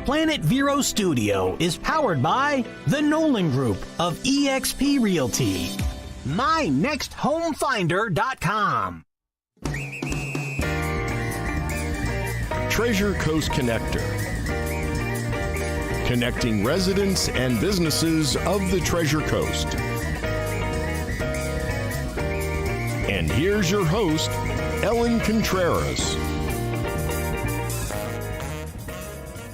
Planet Vero Studio is powered by the Nolan Group of eXp Realty. MyNextHomeFinder.com. Treasure Coast Connector, connecting residents and businesses of the Treasure Coast. And here's your host, Ellen Contreras.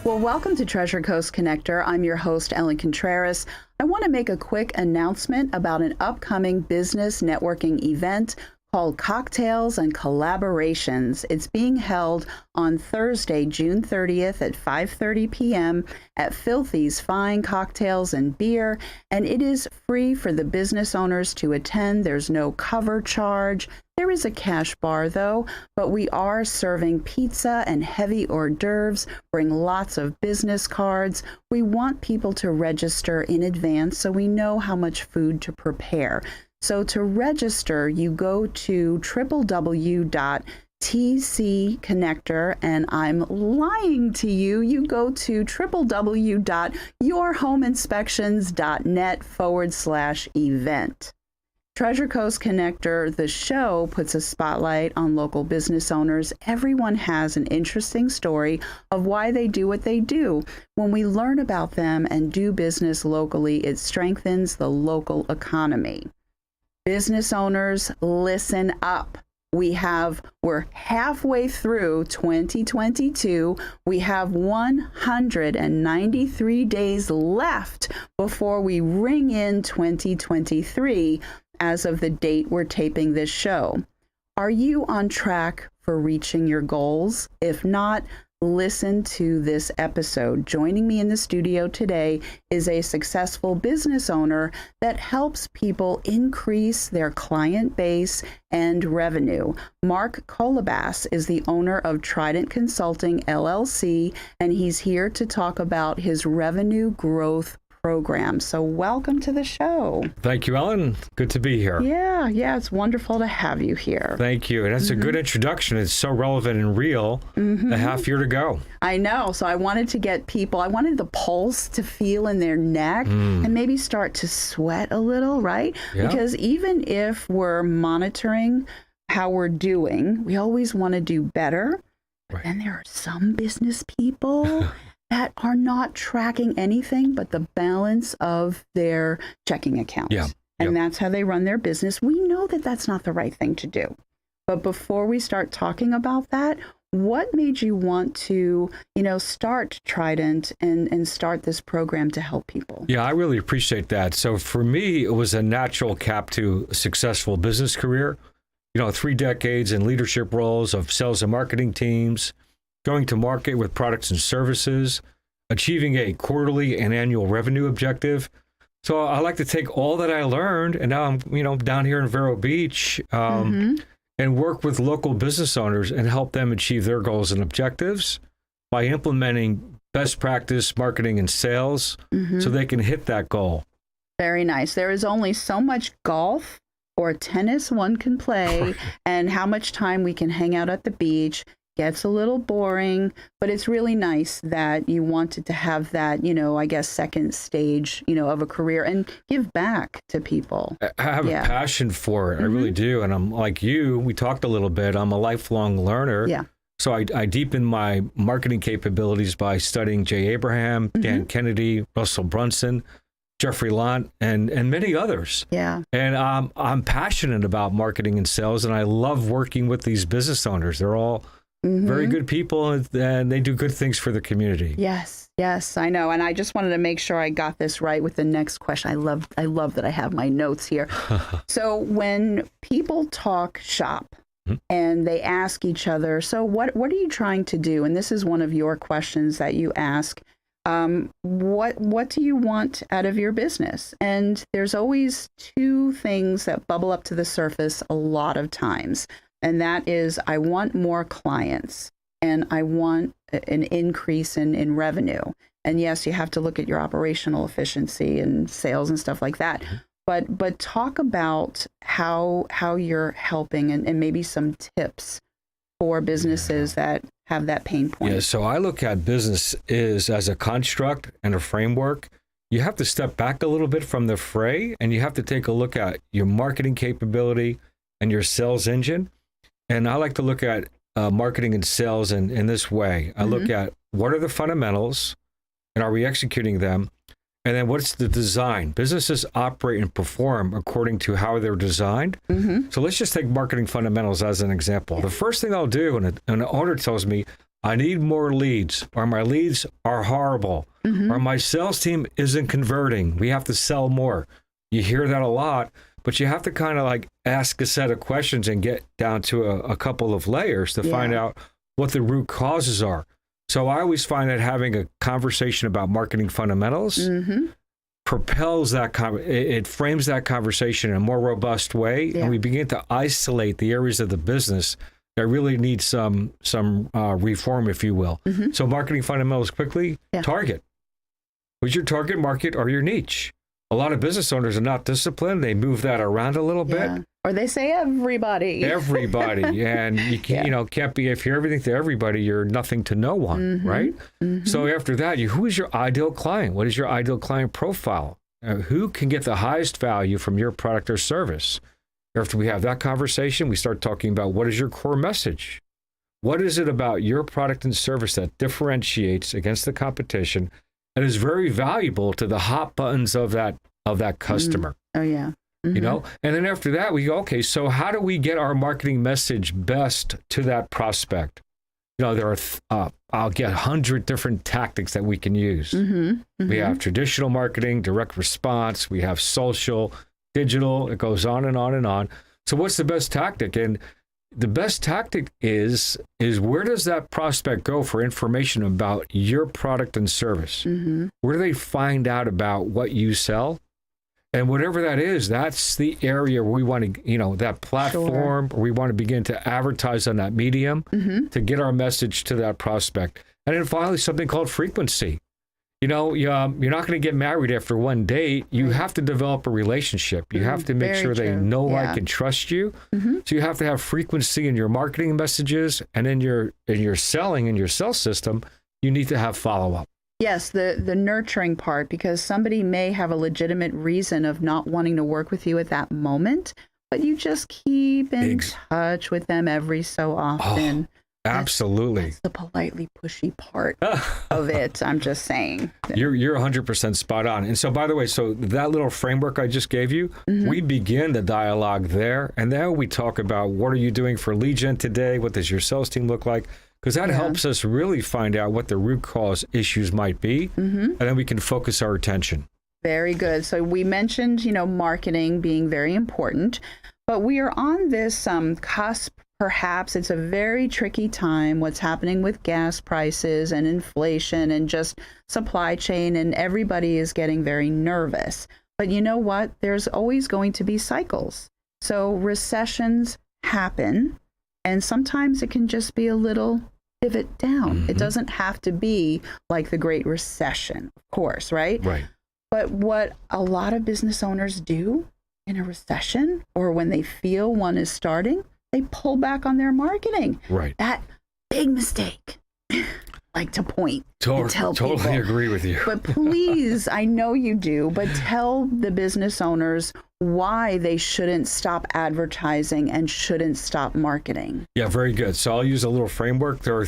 Well, welcome to Treasure Coast Connector. I'm your host, Ellen Contreras. I want to make a quick announcement about an upcoming business networking event called Cocktails and Collaborations. It's being held on Thursday, June 30th at 5:30 p.m. at Filthy's Fine Cocktails and Beer, and it is free for the business owners to attend. There's no cover charge. There is a cash bar, though, but we are serving pizza and heavy hors d'oeuvres. Bring lots of business cards. We want people to register in advance so we know how much food to prepare. So to register, you go to www.tcconnector, and I'm lying to you. You go to www.yourhomeinspections.net/event. Treasure Coast Connector, the show, puts a spotlight on local business owners. Everyone has an interesting story of why they do what they do. When we learn about them and do business locally, it strengthens the local economy. Business owners, listen up. We're halfway through 2022. We have 193 days left before we ring in 2023 as of the date we're taping this show. Are you on track for reaching your goals? If not, listen to this episode. Joining me in the studio today is a successful business owner that helps people increase their client base and revenue. Mark Colabas is the owner of Trident Consulting, LLC, and he's here to talk about his revenue growth program. So welcome to the show. Thank you, Ellen. Good to be here. Yeah, it's wonderful to have you here. Thank you. And that's a good introduction. It's so relevant and real. A half year to go. I know. So I wanted to get people, I wanted the pulse to feel in their neck and maybe start to sweat a little, right? Yeah. Because even if we're monitoring how we're doing, we always want to do better. But then there are some business people that are not tracking anything but the balance of their checking account. Yeah. And that's how they run their business. We know that that's not the right thing to do. But before we start talking about that, what made you want to, start Trident and start this program to help people? Yeah, I really appreciate that. So for me, it was a natural cap to a successful business career. 3 decades in leadership roles of sales and marketing teams, going to market with products and services, achieving a quarterly and annual revenue objective. So I like to take all that I learned, and now I'm, down here in Vero Beach, and work with local business owners and help them achieve their goals and objectives by implementing best practice marketing and sales so they can hit that goal. Very nice. There is only so much golf or tennis one can play and how much time we can hang out at the beach. Gets a little boring, but it's really nice that you wanted to have that, second stage, of a career and give back to people. I have a passion for it. I really do. And I'm like you, we talked a little bit. I'm a lifelong learner. Yeah. So I deepen my marketing capabilities by studying Jay Abraham, Dan Kennedy, Russell Brunson, Jeffrey Lant, and many others. Yeah. And I'm passionate about marketing and sales, and I love working with these business owners. They're all very good people, and they do good things for the community. Yes, I know. And I just wanted to make sure I got this right with the next question. I love that I have my notes here. So when people talk shop and they ask each other, so what are you trying to do? And this is one of your questions that you ask. What do you want out of your business? And there's always 2 things that bubble up to the surface a lot of times. And that is, I want more clients and I want an increase in revenue. And yes, you have to look at your operational efficiency and sales and stuff like that. But talk about how you're helping and maybe some tips for businesses that have that pain point? Yeah, so I look at business is as a construct and a framework. You have to step back a little bit from the fray, and you have to take a look at your marketing capability and your sales engine. And I like to look at marketing and sales in this way. I look at what are the fundamentals, and are we executing them? And then what's the design? Businesses operate and perform according to how they're designed. So let's just take marketing fundamentals as an example. The first thing I'll do when an owner tells me, I need more leads, or my leads are horrible, or my sales team isn't converting, we have to sell more. You hear that a lot, but you have to kind of like ask a set of questions and get down to a couple of layers to find out what the root causes are. So I always find that having a conversation about marketing fundamentals propels that, it frames that conversation in a more robust way, and we begin to isolate the areas of the business that really need some reform, if you will. So marketing fundamentals quickly, target. Who's your target market or your niche? A lot of business owners are not disciplined. They move that around a little bit. Or they say everybody. Everybody. And you can, can't be, if you're everything to everybody, you're nothing to no one, right? So after that, who is your ideal client? What is your ideal client profile? Who can get the highest value from your product or service? After we have that conversation, we start talking about what is your core message? What is it about your product and service that differentiates against the competition and is very valuable to the hot buttons of that customer? You know, and then after that, we go, okay, so how do we get our marketing message best to that prospect? You know, there are, I'll get 100 different tactics that we can use. We have traditional marketing, direct response, we have social, digital, it goes on and on and on. So what's the best tactic? And the best tactic is where does that prospect go for information about your product and service? Where do they find out about what you sell? And whatever that is, that's the area where we want to, that platform, where we want to begin to advertise on that medium to get our message to that prospect. And then finally, something called frequency. You're not going to get married after one date. You have to develop a relationship. You have to make sure they know, like, and trust you. So you have to have frequency in your marketing messages, and in your selling, in your sales system, you need to have follow-up. Yes, the nurturing part, because somebody may have a legitimate reason of not wanting to work with you at that moment, but you just keep in touch with them every so often. Absolutely. That's the politely pushy part of it. I'm just saying. You're 100% spot on. And so, by the way, so that little framework I just gave you, we begin the dialogue there. And then we talk about what are you doing for lead gen today? What does your sales team look like? Because that helps us really find out what the root cause issues might be. And then we can focus our attention. Very good. So we mentioned, marketing being very important, but we are on this cusp. Perhaps it's a very tricky time, what's happening with gas prices and inflation and just supply chain, and everybody is getting very nervous. But you know what? There's always going to be cycles. So recessions happen, and sometimes it can just be a little pivot down. It doesn't have to be like the Great Recession, of course, right? Right. But what a lot of business owners do in a recession, or when they feel one is starting, they pull back on their marketing. Right. That big mistake. Like to point and tell people. Totally agree with you. But please, I know you do, but tell the business owners why they shouldn't stop advertising and shouldn't stop marketing. Yeah, very good. So I'll use a little framework. There are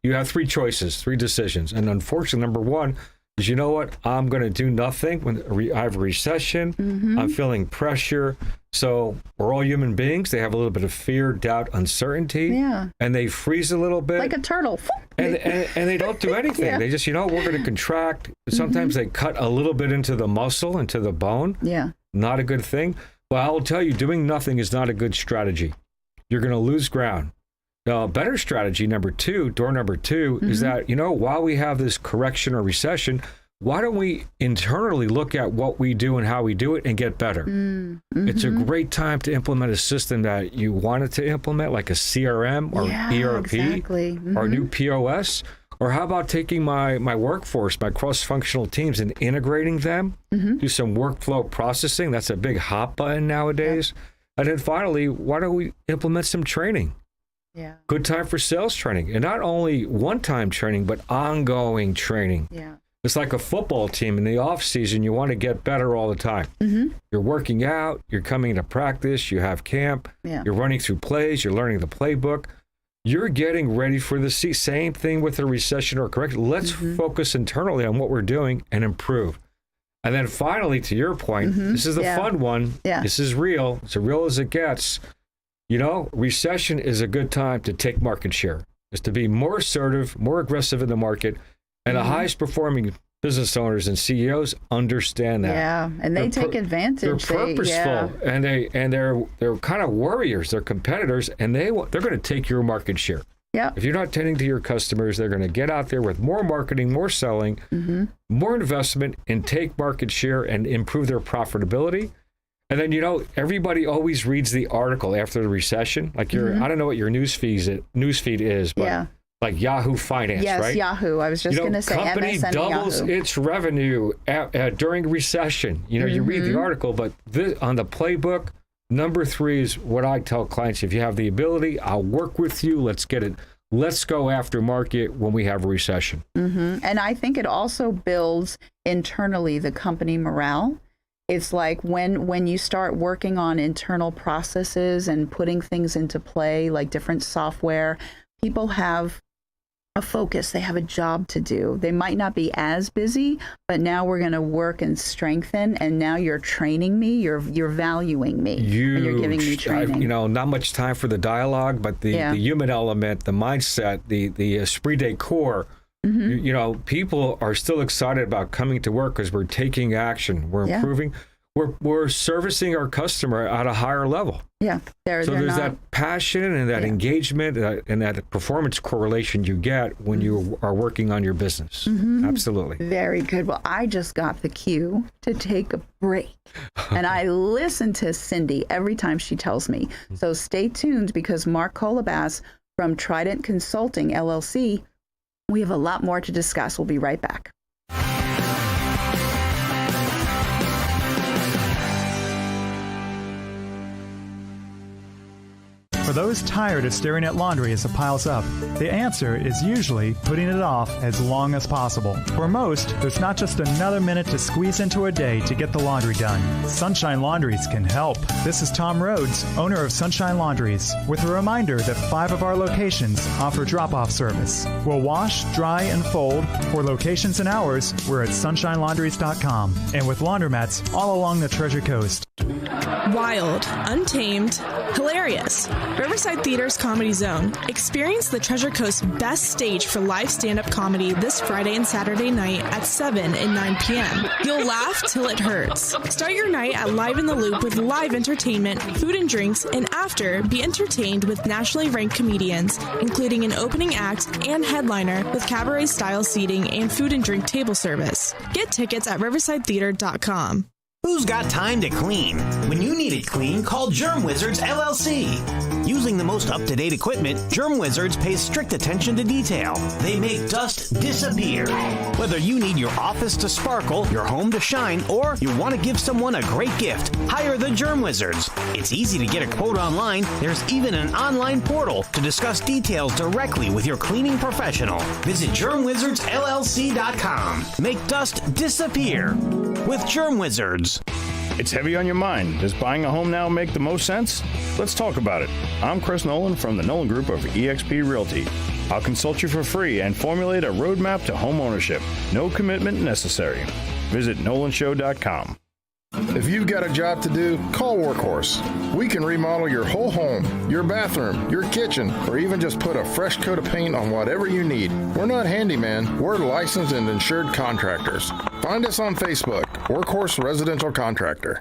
you have three choices, three decisions. And unfortunately, number one is, you know what? I'm going to do nothing when I have a recession. I'm feeling pressure. So we're all human beings. They have a little bit of fear, doubt, uncertainty. Yeah. And they freeze a little bit. Like a turtle. And they don't do anything. They just, we're going to contract. Sometimes they cut a little bit into the muscle, into the bone. Yeah. Not a good thing. But I will tell you, doing nothing is not a good strategy. You're going to lose ground. Now, a better strategy, door number two, is that, while we have this correction or recession, why don't we internally look at what we do and how we do it and get better? It's a great time to implement a system that you wanted to implement, like a CRM or ERP or new POS. Or how about taking my workforce, my cross-functional teams, and integrating them, do some workflow processing? That's a big hot button nowadays. And then finally, why don't we implement some training? Yeah. Good time for sales training. And not only one-time training, but ongoing training. Yeah. It's like a football team. In the off season, you want to get better all the time. Mm-hmm. You're working out, you're coming to practice, you have camp, Yeah. you're running through plays, you're learning the playbook. You're getting ready for the same thing with a recession or correction. Let's focus internally on what we're doing and improve. And then finally, to your point, this is the fun one. Yeah. This is real. It's as real as it gets. You know, recession is a good time to take market share. Is to be more assertive, more aggressive in the market. And the highest performing business owners and CEOs understand that. Yeah, and they take advantage. They're purposeful, and they're kind of warriors. They're competitors, and they're going to take your market share. Yeah. If you're not tending to your customers, they're going to get out there with more marketing, more selling, more investment, and take market share and improve their profitability. And then, you know, everybody always reads the article after the recession. Like I don't know what your newsfeed is, but like Yahoo Finance, yes, right? Yahoo. I was just going to say company MSN doubles Yahoo. its revenue during recession. You know, you read the article, but on the playbook, number 3 is what I tell clients. If you have the ability, I'll work with you. Let's get it. Let's go after market when we have a recession. And I think it also builds internally the company morale. It's like when you start working on internal processes and putting things into play, like different software, people have a focus. They have a job to do. They might not be as busy, but now we're going to work and strengthen. And now you're training me. You're valuing me. And you're giving me training. You know, not much time for the dialogue, but the human element, the mindset, the esprit de corps. You know, people are still excited about coming to work because we're taking action. We're improving. We're servicing our customer at a higher level. Yeah. So there's that passion and that engagement and that performance correlation you get when you are working on your business. Absolutely. Very good. Well, I just got the cue to take a break. And I listen to Cindy every time she tells me. So stay tuned because Mark Colabas from Trident Consulting, LLC, we have a lot more to discuss. We'll be right back. For those tired of staring at laundry as it piles up, the answer is usually putting it off as long as possible. For most, there's not just another minute to squeeze into a day to get the laundry done. Sunshine Laundries can help. This is Tom Rhodes, owner of Sunshine Laundries, with a reminder that 5 of our locations offer drop-off service. We'll wash, dry, and fold. For locations and hours, we're at sunshinelaundries.com. And with laundromats all along the Treasure Coast. Wild, untamed, hilarious. Riverside Theater's Comedy Zone. Experience the Treasure Coast's best stage for live stand-up comedy this Friday and Saturday night at 7 and 9 p.m. You'll laugh till it hurts. Start your night at Live in the Loop with live entertainment, food and drinks, and after, be entertained with nationally ranked comedians, including an opening act and headliner with cabaret-style seating and food and drink table service. Get tickets at riversidetheater.com. Who's got time to clean? When you need it clean, call Germ Wizards LLC. Using the most up-to-date equipment, Germ Wizards pays strict attention to detail. They make dust disappear. Whether you need your office to sparkle, your home to shine, or you want to give someone a great gift, hire the Germ Wizards. It's easy to get a quote online. There's even an online portal to discuss details directly with your cleaning professional. Visit GermWizardsLLC.com. Make dust disappear with Germ Wizards. It's heavy on your mind. Does buying a home now make the most sense? Let's talk about it. I'm Chris Nolan from the Nolan Group of eXp Realty. I'll consult you for free and formulate a roadmap to home ownership. No commitment necessary. Visit NolanShow.com. If you've got a job to do, call Workhorse. We can remodel your whole home, your bathroom, your kitchen, or even just put a fresh coat of paint on whatever you need. We're not handyman. We're licensed and insured contractors. Find us on Facebook, Workhorse Residential Contractor.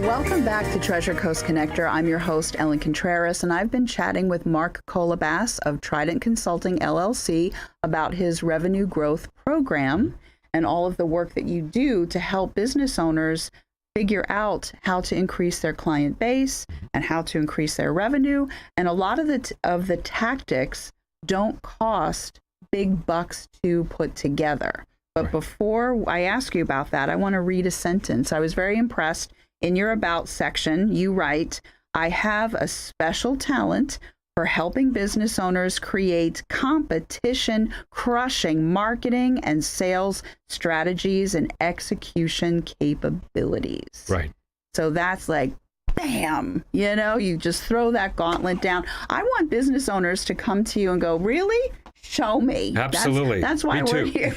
Welcome back to Treasure Coast Connector. I'm your host, Ellen Contreras, and I've been chatting with Mark Colabas of Trident Consulting, LLC, about his revenue growth program and all of the work that you do to help business owners figure out how to increase their client base and how to increase their revenue. And a lot of the tactics don't cost big bucks to put together. But before I ask you about that, I want to read a sentence. I was very impressed in your About section, you write, I have a special talent for helping business owners create competition-crushing marketing and sales strategies and execution capabilities. Right. So that's like, bam, you just throw that gauntlet down. I want business owners to come to you and go, really? Show me. Absolutely. That's why we're here.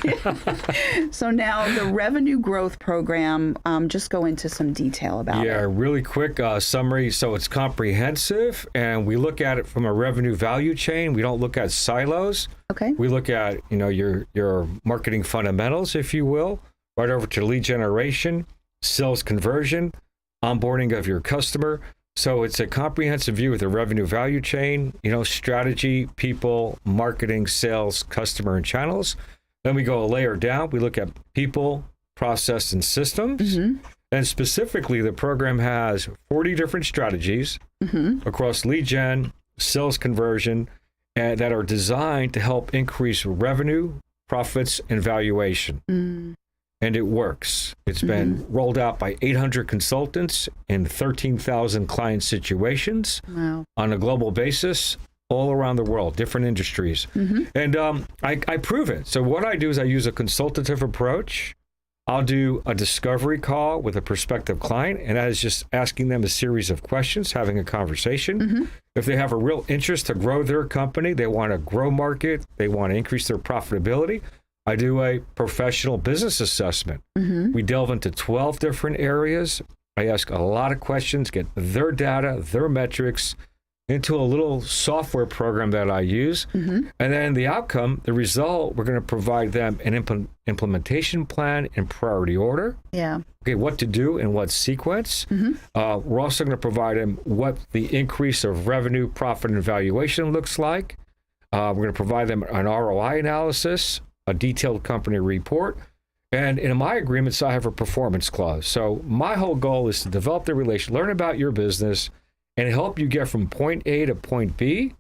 So now the revenue growth program, just go into some detail about it. Yeah, really quick summary. So it's comprehensive, and we look at it from a revenue value chain. We don't look at silos. Okay. We look at, your marketing fundamentals, if you will, right over to lead generation, sales conversion, onboarding of your customer. So it's a comprehensive view of the revenue value chain, strategy, people, marketing, sales, customer, and channels. Then we go a layer down. We look at people, process, and systems. And specifically, the program has 40 different strategies across lead gen, sales conversion, and that are designed to help increase revenue, profits, and valuation. And it works. It's been rolled out by 800 consultants in 13,000 client situations on a global basis all around the world, different industries. And I prove it. So what I do is I use a consultative approach. I'll do a discovery call with a prospective client, and that is just asking them a series of questions, having a conversation. If they have a real interest to grow their company, they want to grow market, they want to increase their profitability, I do a professional business assessment. We delve into 12 different areas. I ask a lot of questions, get their data, their metrics into a little software program that I use. And then the outcome, the result, we're going to provide them an implementation plan in priority order. Okay, what to do in what sequence. We're also going to provide them what the increase of revenue, profit, and valuation looks like. We're going to provide them an ROI analysis, a detailed company report, and in my agreements, I have a performance clause. So my whole goal is to develop the relation, learn about your business, and help you get from point A to point B.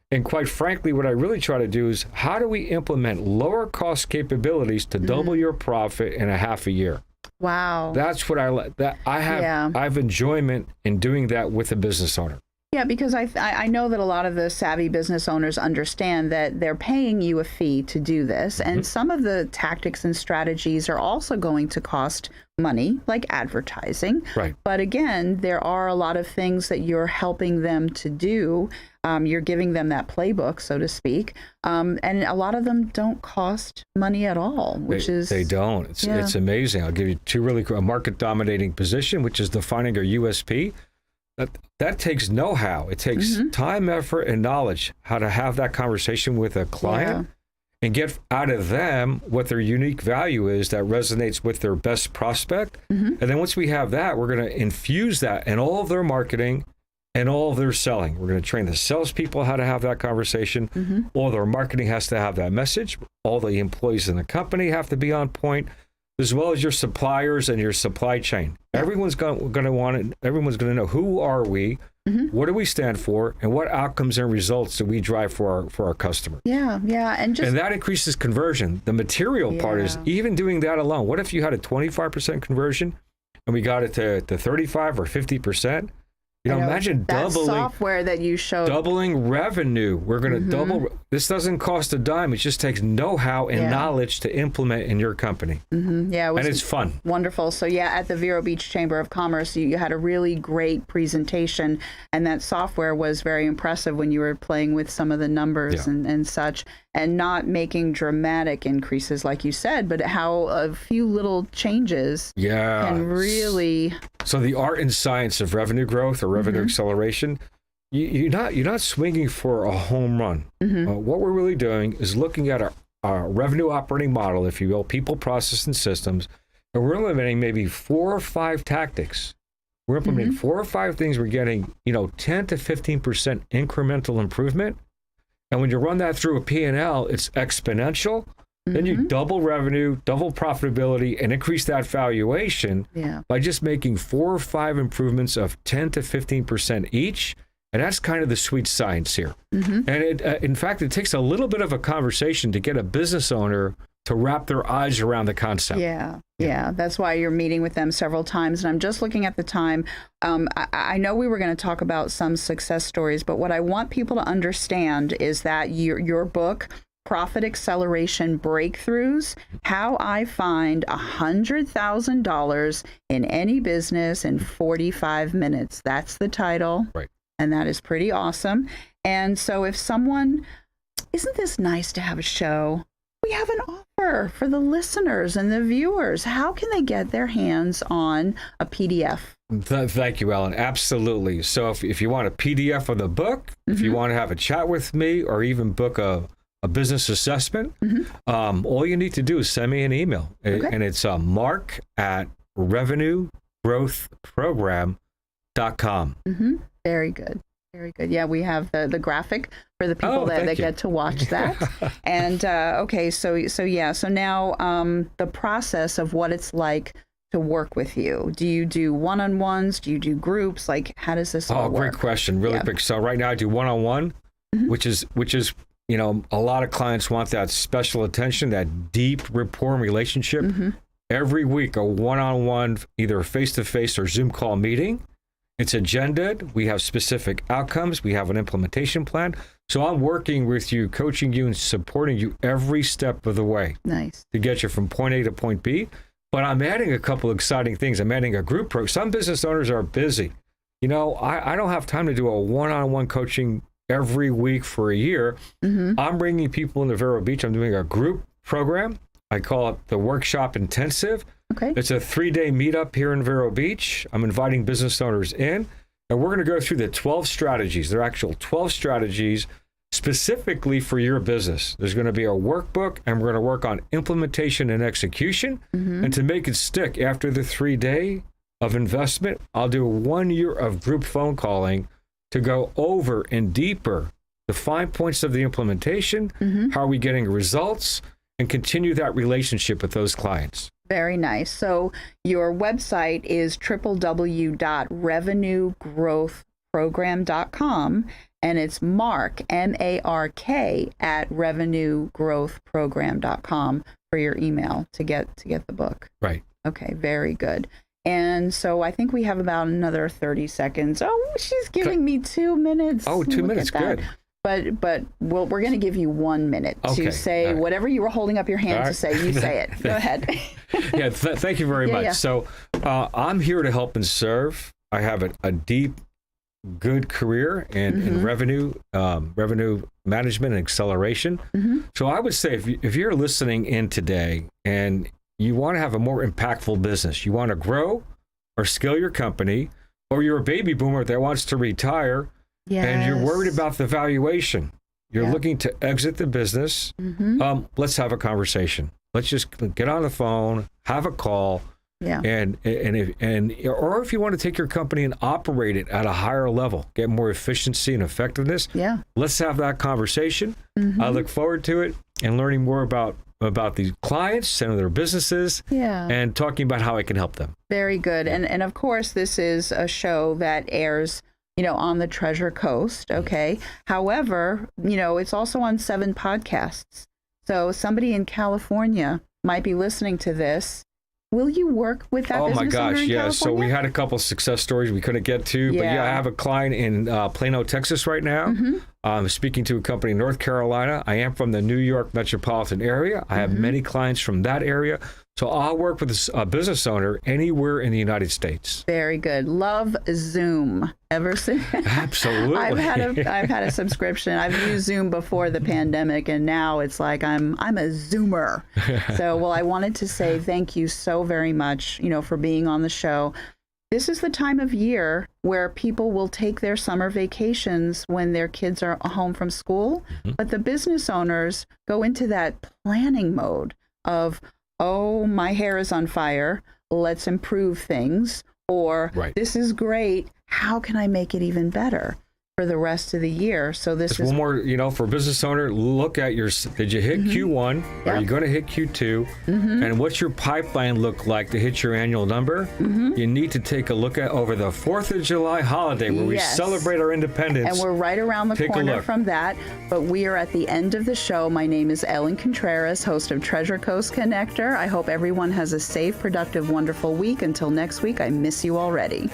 And quite frankly, what I really try to do is how do we implement lower cost capabilities to double your profit in a half a year? Wow. That's what I have enjoyment in doing that with a business owner. Yeah, because I know that a lot of the savvy business owners understand that they're paying you a fee to do this. And some of the tactics and strategies are also going to cost money, like advertising. Right. But again, there are a lot of things that you're helping them to do. You're giving them that playbook, so to speak. And a lot of them don't cost money at all, which they don't. It's amazing. I'll give you two really quick. A market dominating position, which is defining our USP. That takes know-how. It takes time, effort, and knowledge, how to have that conversation with a client and get out of them what their unique value is that resonates with their best prospect. And then once we have that, we're going to infuse that in all of their marketing and all of their selling. We're going to train the salespeople how to have that conversation. All their marketing has to have that message. All the employees in the company have to be on point, as well as your suppliers and your supply chain. Everyone's going to want it. Everyone's going to know, who are we, what do we stand for, and what outcomes and results do we drive for our customer. And that increases conversion. The material part is even doing that alone. What if you had a 25% conversion and we got it to 35 or 50%? Imagine that software that you showed. Doubling revenue. We're going to double. This doesn't cost a dime. It just takes know-how and knowledge to implement in your company. And it's fun. Wonderful. So at the Vero Beach Chamber of Commerce, you had a really great presentation, and that software was very impressive when you were playing with some of the numbers and such, and not making dramatic increases like you said, but how a few little changes can really. So the art and science of revenue growth or revenue acceleration, you're not swinging for a home run. What we're really doing is looking at our revenue operating model, if you will, people, process, and systems, and we're implementing maybe 4 or 5 tactics. We're implementing 4 or 5 things. We're getting 10 to 15% incremental improvement, and when you run that through a P&L, it's exponential. Then you double revenue, double profitability, and increase that valuation by just making 4 or 5 improvements of 10 to 15% each. And that's kind of the sweet science here. And in fact, it takes a little bit of a conversation to get a business owner to wrap their eyes around the concept. Yeah. That's why you're meeting with them several times. And I'm just looking at the time. I know we were going to talk about some success stories, but what I want people to understand is that your book, Profit Acceleration Breakthroughs, How I Find $100,000 in Any Business in 45 Minutes. That's the title. Right. And that is pretty awesome. And so if someone, isn't this nice to have a show? We have an offer for the listeners and the viewers. How can they get their hands on a PDF? Thank you, Ellen. Absolutely. So if you want a PDF of the book, if you want to have a chat with me, or even book a business assessment, all you need to do is send me an email. Okay. And it's mark@revenuegrowthprogram.com. Very good. Very good. Yeah, we have the graphic for the people that get to watch that. And okay, so now the process of what it's like to work with you. Do you do one-on-ones? Do you do groups? Like, how does this all work? Great question. Really quick. So right now I do one-on-one, which is a lot of clients want that special attention, that deep rapport and relationship. Every week, a one-on-one, either face-to-face or Zoom call meeting. It's agendaed. We have specific outcomes. We have an implementation plan. So I'm working with you, coaching you, and supporting you every step of the way. Nice. To get you from point A to point B. But I'm adding a couple of exciting things. I'm adding a group program. Some business owners are busy. I don't have time to do a one-on-one coaching every week for a year. I'm bringing people into Vero Beach. I'm doing a group program. I call it the Workshop Intensive. Okay. It's a 3-day meetup here in Vero Beach. I'm inviting business owners in, and we're going to go through the 12 strategies. They're actual 12 strategies specifically for your business. There's going to be a workbook, and we're going to work on implementation and execution. And to make it stick after the 3-day of investment, I'll do 1 year of group phone calling to go over and deeper the fine points of the implementation, how are we getting results, and continue that relationship with those clients. Very nice. So your website is www.revenuegrowthprogram.com, and it's Mark, MARK, at revenuegrowthprogram.com for your email to get the book. Right. Okay, very good. And so I think we have about another 30 seconds. Oh, she's giving me 2 minutes. Oh, 2 minutes, good. But we're going to give you 1 minute to say whatever you were holding up your hand to say. You say it. Go ahead. Thank you very much. Yeah. So I'm here to help and serve. I have a deep, good career in revenue management and acceleration. So I would say if you're listening in today and you want to have a more impactful business, you want to grow or scale your company, or you're a baby boomer that wants to retire, and you're worried about the valuation, you're looking to exit the business, let's have a conversation. Let's just get on the phone, have a call, or if you want to take your company and operate it at a higher level, get more efficiency and effectiveness, let's have that conversation. I look forward to it and learning more about these clients and their businesses, and talking about how I can help them. Very good. And of course, this is a show that airs on the Treasure Coast, okay? However, it's also on 7 podcasts. So somebody in California might be listening to this. Will you work with that business owner in California? So we had a couple of success stories we couldn't get to, but I have a client in Plano, Texas right now. I'm speaking to a company in North Carolina. I am from the New York metropolitan area. I have many clients from that area. So I'll work with a business owner anywhere in the United States. Very good. Love Zoom. Ever since? Absolutely. I've had a subscription. I've used Zoom before the pandemic, and now it's like I'm a Zoomer. So, I wanted to say thank you so very much, for being on the show. This is the time of year where people will take their summer vacations when their kids are home from school, but the business owners go into that planning mode of, oh, my hair is on fire, let's improve things, or this is great, how can I make it even better? for the rest of the year. So this Just is one more, for a business owner, look at did you hit Q1? Are you going to hit Q2? And what's your pipeline look like to hit your annual number? You need to take a look at over the 4th of July holiday where we celebrate our independence. And we're right around the corner from that. But we are at the end of the show. My name is Ellen Contreras, host of Treasure Coast Connector. I hope everyone has a safe, productive, wonderful week. Until next week, I miss you already.